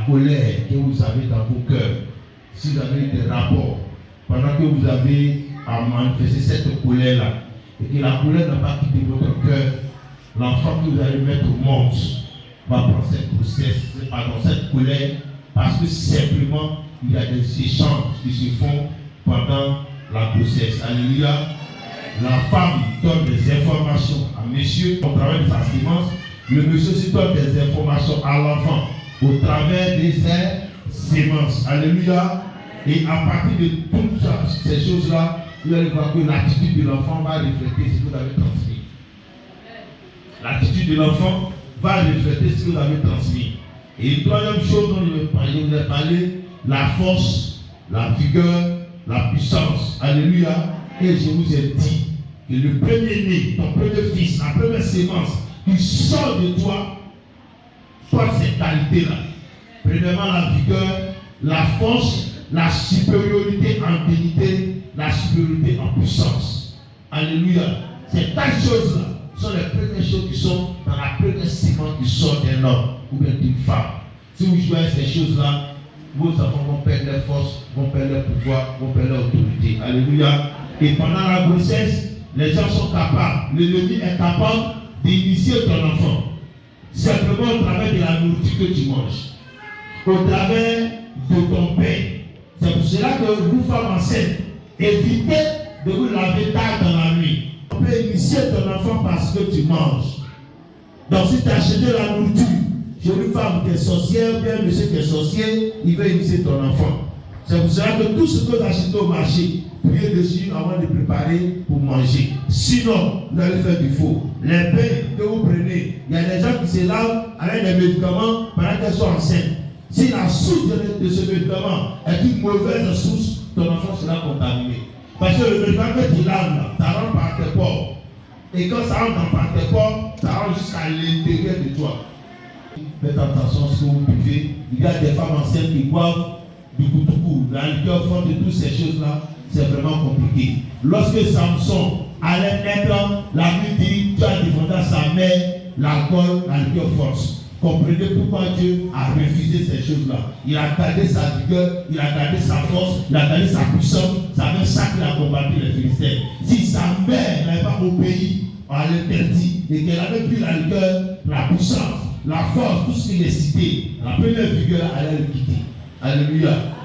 colère que vous avez dans vos cœurs, si vous avez des rapports, pendant que vous avez à manifester cette colère-là, et que la colère n'a pas quitté votre cœur, l'enfant que vous allez mettre au monde va prendre cette colère, parce que simplement, il y a des échanges qui se font pendant la grossesse. Alléluia. La femme donne des informations à monsieur au travers de sa sémence. Le monsieur aussi donne des informations à l'enfant au travers de ses sémences. Alléluia. Et à partir de toutes ces choses-là, vous allez voir que l'attitude de l'enfant va refléter ce que vous avez transmis. L'attitude de l'enfant va refléter ce que vous avez transmis. Et une troisième chose dont je vous ai parlé, la force, la vigueur, la puissance. Alléluia. Et je vous ai dit que le premier-né, ton premier fils, la première sémence qui sort de toi, porte ces qualités-là. Premièrement, la vigueur, la force, la supériorité en dignité, la supériorité en puissance. Alléluia. Ces quatre choses-là sont les premières choses qui sont dans la première sémence qui sort d'un homme ou bien d'une femme. Si vous jouez à ces choses-là, vos enfants vont perdre leur force, vont perdre leur pouvoir, vont perdre leur autorité. Alléluia. Et pendant la grossesse, les gens sont capables, l'ennemi est capable d'initier ton enfant. Simplement au travers de la nourriture que tu manges. Au travers de ton pain. C'est pour cela que vous, femmes enceintes, évitez de vous laver tard dans la nuit. On peut initier ton enfant parce que tu manges. Donc si tu as acheté la nourriture, chez une femme qui est sorcière, ou bien un monsieur qui est sorcier, il va initier ton enfant. C'est pour cela que tout ce que vous achetez au marché, priez dessus avant de préparer pour manger. Sinon, vous allez faire du faux. Les pains que vous prenez, il y a des gens qui se lavent avec des médicaments pendant qu'elles sont enceintes. Si la source de ce médicament est une mauvaise source, ton enfant sera contaminé. Parce que le médicament que tu laves là, ça rentre par tes pores. Et quand ça rentre par tes pores, ça rentre jusqu'à l'intérieur de toi. Faites attention à ce que vous buvez. Il y a des femmes enceintes qui boivent du koutoukou, la liqueur forte de toutes ces choses-là, c'est vraiment compliqué. Lorsque Samson allait naître, la Bible dit tu as demandé à sa mère l'alcool, la liqueur forte. Comprenez pourquoi Dieu a refusé ces choses-là. Il a gardé sa vigueur, il a gardé sa force, il a gardé sa puissance. C'est avec ça qu'il a combattu les Philistins. Si sa mère n'avait pas obéi à l'interdit et qu'elle avait pris la vigueur, la puissance, la force, tout ce qu'il est cité, la première vigueur allait le quitter. Alléluia.